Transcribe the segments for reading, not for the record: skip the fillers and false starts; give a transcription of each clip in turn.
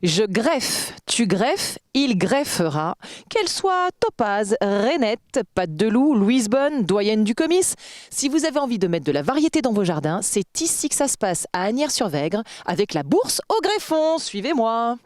Je greffe, tu greffes, il greffera. Qu'elle soit Topaz, Rainette, Pâte de Loup, Louise Bonne, doyenne du comice. Si vous avez envie de mettre de la variété dans vos jardins, c'est ici que ça se passe, à Asnières-sur-Vègre, avec la bourse au greffon. Suivez-moi.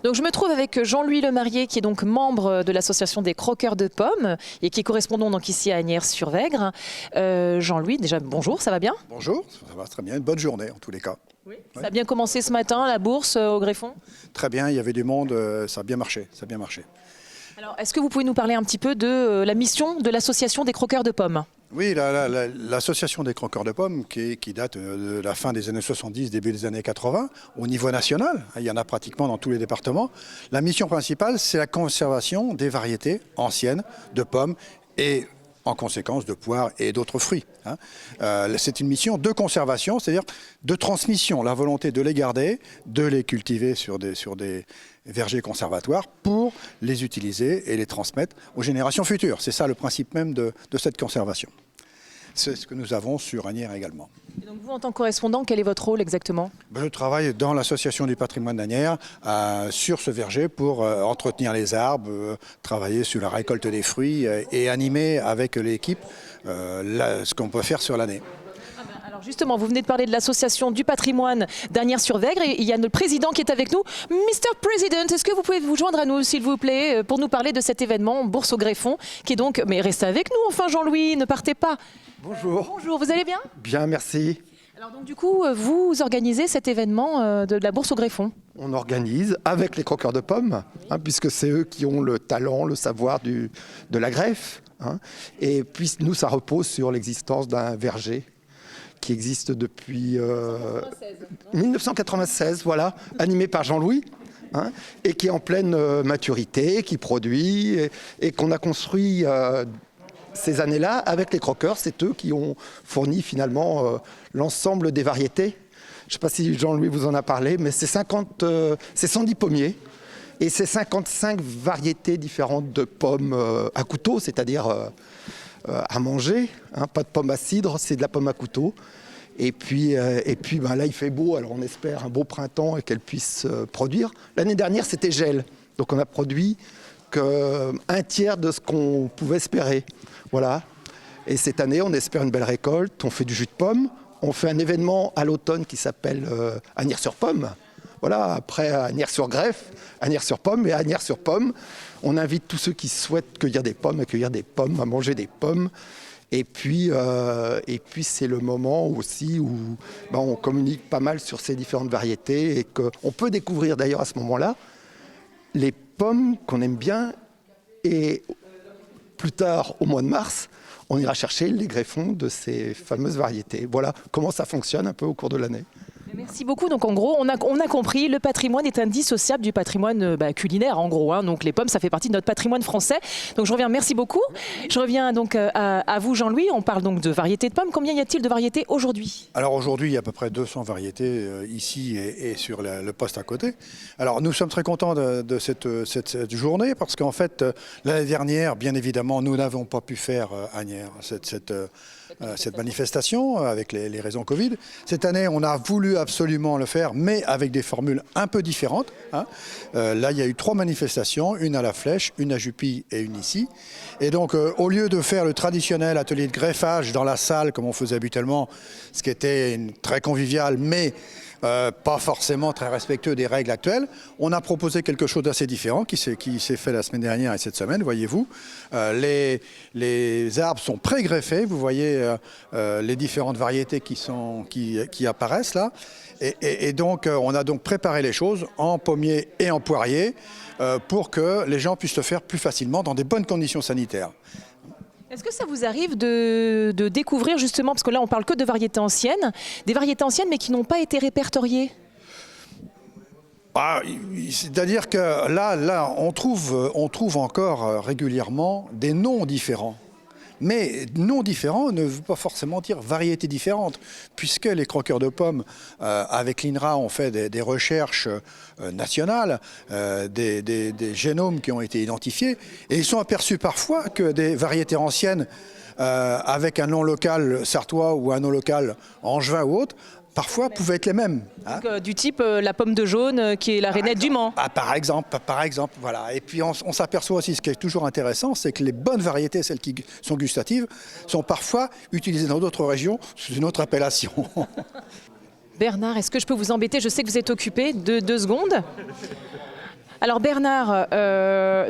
Donc je me trouve avec Jean-Louis Lemarié, qui est donc membre de l'association des croqueurs de pommes et qui est correspondant donc ici à Asnières-sur-Vègre. Jean-Louis, déjà bonjour, ça va bien? Bonjour, ça va très bien, une bonne journée en tous les cas. Oui. Ça a bien commencé ce matin, la bourse au greffon? Très bien, il y avait du monde, ça a bien marché, Alors, est-ce que vous pouvez nous parler un petit peu de la mission de l'association des croqueurs de pommes? Oui, l'association des croqueurs de pommes qui date de la fin des années 70, début des années 80, au niveau national, il y en a pratiquement dans tous les départements. La mission principale, c'est la conservation des variétés anciennes de pommes et en conséquence de poires et d'autres fruits. C'est une mission de conservation, c'est-à-dire de transmission, la volonté de les garder, de les cultiver sur des vergers conservatoires pour les utiliser et les transmettre aux générations futures. C'est ça le principe même de cette conservation. C'est ce que nous avons sur Asnières également. Et donc vous, en tant que correspondant, quel est votre rôle exactement? Je travaille dans l'association du patrimoine d'Asnières sur ce verger pour entretenir les arbres, travailler sur la récolte des fruits et animer avec l'équipe ce qu'on peut faire sur l'année. Alors justement, vous venez de parler de l'association du patrimoine d'Asnières-sur-Vègre et il y a notre président qui est avec nous. Mr. President, est-ce que vous pouvez vous joindre à nous, s'il vous plaît, pour nous parler de cet événement Bourse au greffon, qui est donc... Mais restez avec nous, enfin Jean-Louis, ne partez pas. Bonjour. Bonjour, vous allez bien? Bien, merci. Alors donc du coup, vous organisez cet événement de la Bourse au greffon? On organise avec les croqueurs de pommes, puisque c'est eux qui ont le talent, le savoir de la greffe. Et puis nous, ça repose sur l'existence d'un verger qui existe depuis 1996, voilà, animé par Jean-Louis, et qui est en pleine maturité, qui produit, et qu'on a construit ces années-là avec les croqueurs. C'est eux qui ont fourni finalement l'ensemble des variétés. Je ne sais pas si Jean-Louis vous en a parlé, mais c'est 110 pommiers, et c'est 55 variétés différentes de pommes à couteau, c'est-à-dire à manger, pas de pommes à cidre, c'est de la pomme à couteau. Et puis là, il fait beau, alors on espère un beau printemps et qu'elle puisse produire. L'année dernière, c'était gel, donc on a produit qu'un tiers de ce qu'on pouvait espérer. Voilà. Et cette année, on espère une belle récolte, on fait du jus de pomme, on fait un événement à l'automne qui s'appelle Asnières-sur-Pomme. Voilà, après Asnières-sur-Greffe, Asnières-sur-Pomme et Asnières-sur-Pomme. On invite tous ceux qui souhaitent cueillir des pommes, à manger des pommes. Et puis c'est le moment aussi où on communique pas mal sur ces différentes variétés et qu'on peut découvrir d'ailleurs à ce moment-là les pommes qu'on aime bien. Et plus tard, au mois de mars, on ira chercher les greffons de ces fameuses variétés. Voilà comment ça fonctionne un peu au cours de l'année. Merci beaucoup. Donc en gros, on a compris, le patrimoine est indissociable du patrimoine culinaire en gros. Donc les pommes, ça fait partie de notre patrimoine français. Donc je reviens, merci beaucoup. Je reviens donc à vous Jean-Louis. On parle donc de variétés de pommes. Combien y a-t-il de variétés aujourd'hui? Alors aujourd'hui, il y a à peu près 200 variétés ici et sur le poste à côté. Alors nous sommes très contents de cette journée parce qu'en fait, l'année dernière, bien évidemment, nous n'avons pas pu faire à Asnières cette manifestation avec les raisons Covid. Cette année, on a voulu absolument le faire, mais avec des formules un peu différentes. Là, il y a eu 3 manifestations, une à la Flèche, une à Jupille et une ici. Et donc, au lieu de faire le traditionnel atelier de greffage dans la salle, comme on faisait habituellement, ce qui était très convivial, mais pas forcément très respectueux des règles actuelles, on a proposé quelque chose d'assez différent qui s'est fait la semaine dernière et cette semaine, voyez-vous. Les arbres sont pré-greffés, vous voyez les différentes variétés qui apparaissent là. Et donc, on a donc préparé les choses en pommier et en poirier pour que les gens puissent le faire plus facilement dans des bonnes conditions sanitaires. Est-ce que ça vous arrive de découvrir justement, parce que là on parle que de variétés anciennes, des variétés anciennes mais qui n'ont pas été répertoriées? C'est-à-dire que là on trouve encore régulièrement des noms différents. Mais noms différents ne veut pas forcément dire variétés différentes, puisque les croqueurs de pommes, avec l'INRA, ont fait des recherches nationales, des génomes qui ont été identifiés, et ils sont aperçus parfois que des variétés anciennes, avec un nom local sartois ou un nom local angevin ou autre, parfois pouvaient être les mêmes. Hein. Donc, du type la pomme de jaune qui est la rainette du Mans. Ah, par exemple, voilà. Et puis on s'aperçoit aussi, ce qui est toujours intéressant, c'est que les bonnes variétés, celles qui sont gustatives, sont parfois utilisées dans d'autres régions sous une autre appellation. Bernard, est-ce que je peux vous embêter? Je sais que vous êtes occupé. Deux secondes. Alors Bernard,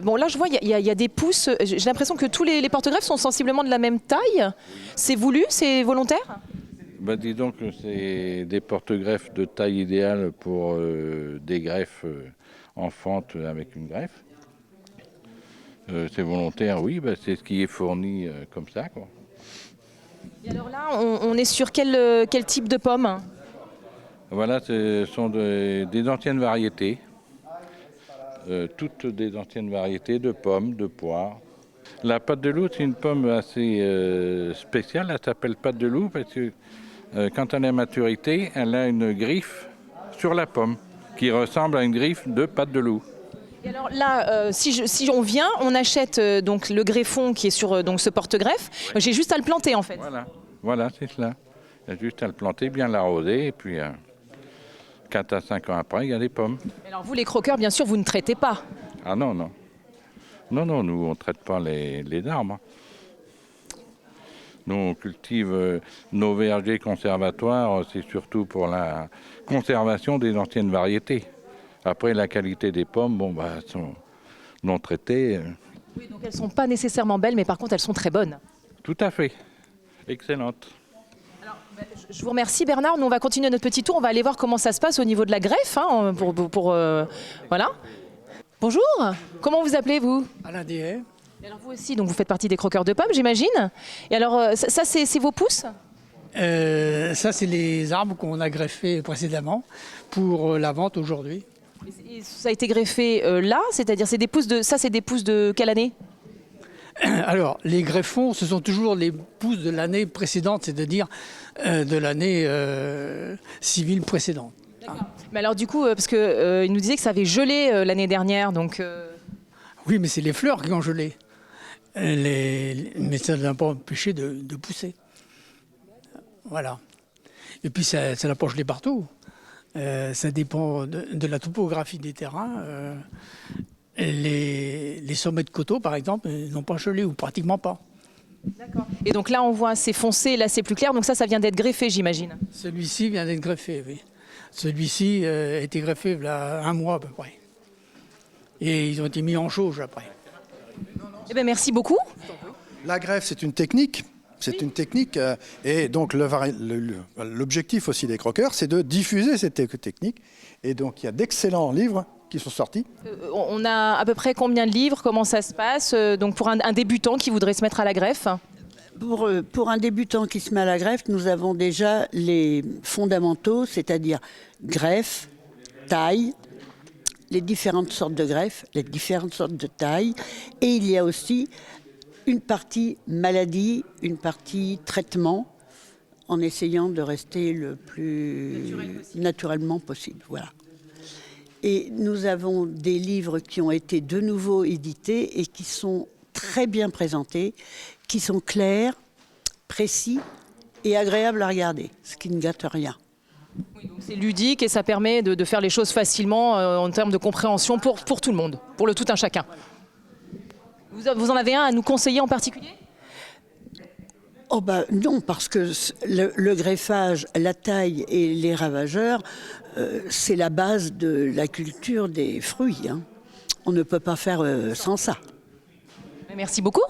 bon là je vois il y a des pousses. J'ai l'impression que tous les porte-greffes sont sensiblement de la même taille. C'est voulu, c'est volontaire? Bah, dis donc que c'est des porte-greffes de taille idéale pour des greffes en fente avec une greffe. C'est volontaire, oui, bah, c'est ce qui est fourni comme ça, quoi. Et alors là, on est sur quel type de pomme? Voilà, ce sont des anciennes variétés. Toutes des anciennes variétés de pommes, de poires. La pâte de loup, c'est une pomme assez spéciale. Elle s'appelle pâte de loup parce que quand elle est à maturité, elle a une griffe sur la pomme qui ressemble à une griffe de pâte de loup. Et alors là, si on vient, on achète donc le greffon qui est sur donc ce porte-greffe. J'ai juste à le planter en fait. Voilà, c'est cela. Il y a juste à le planter, bien l'arroser et puis 4 à 5 ans après, il y a des pommes. Alors vous les croqueurs, bien sûr, vous ne traitez pas. Ah non, non. Non, nous, on ne traite pas les arbres. Nous, on cultive nos vergers conservatoires, c'est surtout pour la conservation des anciennes variétés. Après, la qualité des pommes, elles sont non traitées. Oui, donc elles ne sont pas nécessairement belles, mais par contre, elles sont très bonnes. Tout à fait. Excellentes. Alors, je vous remercie Bernard. Nous, on va continuer notre petit tour. On va aller voir comment ça se passe au niveau de la greffe. Voilà. Bonjour. Comment vous appelez-vous? Alain Déhay. Et alors vous aussi, donc vous faites partie des croqueurs de pommes, j'imagine. Et alors, ça c'est vos pousses? Ça, c'est les arbres qu'on a greffés précédemment pour la vente aujourd'hui. Et ça a été greffé là, c'est-à-dire c'est des pousses de quelle année? Alors, les greffons, ce sont toujours les pousses de l'année précédente, c'est-à-dire de l'année civile précédente. Mais alors du coup, parce que il nous disait que ça avait gelé l'année dernière, donc. Oui, mais c'est les fleurs qui ont gelé. Mais ça ne l'a pas empêché de pousser. Voilà. Et puis ça n'a pas gelé partout. Ça dépend de la topographie des terrains. Les sommets de coteaux, par exemple, n'ont pas gelé ou pratiquement pas. D'accord. Et donc là, on voit c'est foncé, là c'est plus clair. Donc ça vient d'être greffé, j'imagine. Celui-ci vient d'être greffé, oui. Celui-ci a été greffé il y a 1 mois à peu près. Et ils ont été mis en jauge après. Eh bien, merci beaucoup. La greffe, c'est une technique. C'est une technique. Et donc, l'objectif aussi des croqueurs, c'est de diffuser cette technique. Et donc, il y a d'excellents livres qui sont sortis. On a à peu près combien de livres? Comment ça se passe? Donc, pour un débutant qui voudrait se mettre à la greffe? Pour un débutant qui se met à la greffe, nous avons déjà les fondamentaux, c'est-à-dire greffe, taille, les différentes sortes de greffes, les différentes sortes de tailles. Et il y a aussi une partie maladie, une partie traitement, en essayant de rester le plus naturellement possible. Voilà. Et nous avons des livres qui ont été de nouveau édités et qui sont très bien présentés, qui sont clairs, précis et agréables à regarder, ce qui ne gâte rien. Oui, donc c'est ludique et ça permet de faire les choses facilement en termes de compréhension pour tout le monde, pour le tout un chacun. Vous en avez un à nous conseiller en particulier? Oh non, parce que le greffage, la taille et les ravageurs, c'est la base de la culture des fruits. Hein. On ne peut pas faire sans ça. Merci beaucoup.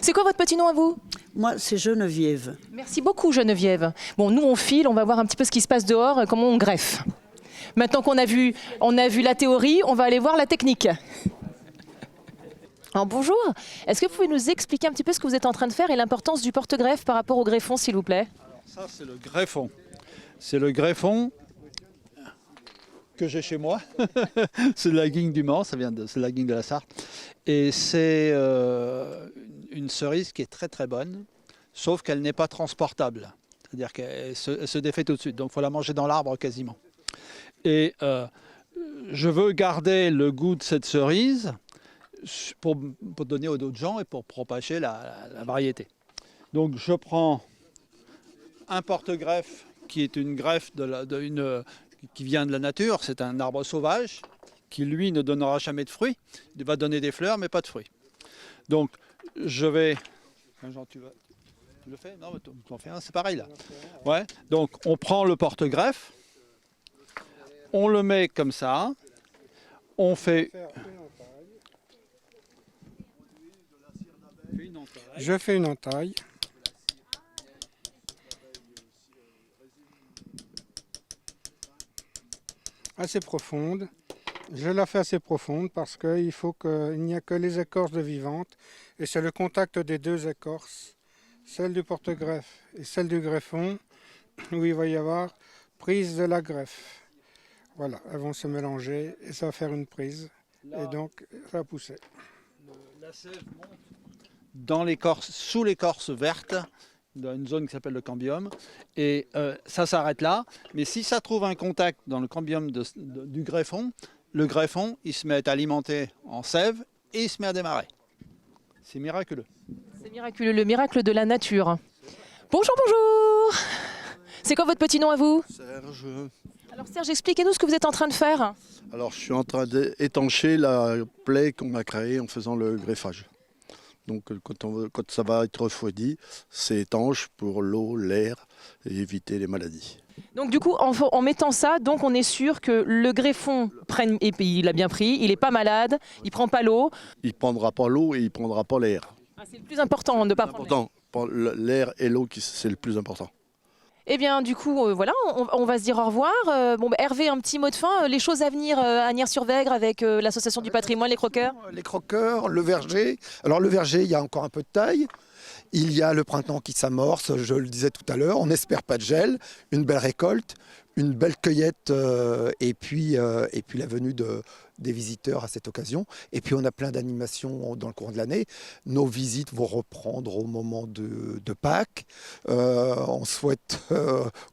C'est quoi votre petit nom à vous? Moi, c'est Geneviève. Merci beaucoup Geneviève. Bon, nous on file, on va voir un petit peu ce qui se passe dehors, comment on greffe. Maintenant qu'on a vu la théorie, on va aller voir la technique. Alors bonjour, est-ce que vous pouvez nous expliquer un petit peu ce que vous êtes en train de faire et l'importance du porte-greffe par rapport au greffon, s'il vous plaît? Alors ça, c'est le greffon. C'est le greffon que j'ai chez moi. C'est de la Guigne du Mans, c'est de la Guigne de la Sarthe. Et c'est une cerise qui est très très bonne, sauf qu'elle n'est pas transportable. C'est-à-dire qu'elle se défait tout de suite, donc il faut la manger dans l'arbre quasiment. Et je veux garder le goût de cette cerise pour donner aux autres gens et pour propager la variété. Donc je prends un porte-greffe qui est une greffe qui vient de la nature. C'est un arbre sauvage qui, lui, ne donnera jamais de fruits. Il va donner des fleurs, mais pas de fruits. Donc, je vais... Jean, tu le fais? Non, tu en fais un, c'est pareil là. Ouais. Donc, on prend le porte-greffe, on le met comme ça, on fait... Je fais une entaille. Assez profonde. Je la fais assez profonde parce qu'il faut qu'il n'y a que les écorces de vivantes et c'est le contact des deux écorces, celle du porte-greffe et celle du greffon, où il va y avoir prise de la greffe. Voilà, elles vont se mélanger et ça va faire une prise et donc ça va pousser. La sève monte dans l'écorce, sous l'écorce verte, dans une zone qui s'appelle le cambium, et ça s'arrête là. Mais si ça trouve un contact dans le cambium du greffon, le greffon, il se met à alimenter en sève et il se met à démarrer. C'est miraculeux. C'est miraculeux, le miracle de la nature. Bonjour, bonjour. C'est quoi votre petit nom à vous? Serge. Alors Serge, expliquez-nous ce que vous êtes en train de faire. Alors je suis en train d'étancher la plaie qu'on a créée en faisant le greffage. Donc quand ça va être refroidi, c'est étanche pour l'eau, l'air et éviter les maladies. Donc du coup, en mettant ça, donc on est sûr que le greffon prenne, et puis il a bien pris, il n'est pas malade, il prend pas l'eau. Il ne prendra pas l'eau et il ne prendra pas l'air. Ah, c'est le plus important de ne pas prendre l'air. L'air et l'eau, c'est le plus important. Eh bien, du coup, voilà, on va se dire au revoir. Hervé, un petit mot de fin. Les choses à venir à Agnières-sur-Vègre avec l'association du patrimoine, les croqueurs. Les croqueurs, le verger. Alors le verger, il y a encore un peu de taille. Il y a le printemps qui s'amorce, je le disais tout à l'heure. On n'espère pas de gel, une belle récolte, une belle cueillette et puis la venue des visiteurs à cette occasion. Et puis on a plein d'animations dans le courant de l'année. Nos visites vont reprendre au moment de Pâques. On souhaite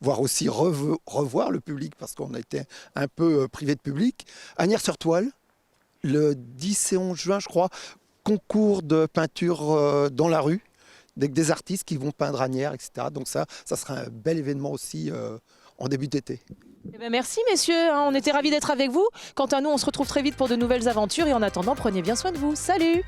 voir aussi revoir le public parce qu'on a été un peu privé de public. Agnières-sur-Toile, le 10 et 11 juin, je crois, concours de peinture dans la rue, avec des artistes qui vont peindre Agnières, etc. Donc ça sera un bel événement aussi en début d'été. Eh bien, merci messieurs, on était ravis d'être avec vous. Quant à nous, on se retrouve très vite pour de nouvelles aventures et en attendant, prenez bien soin de vous. Salut!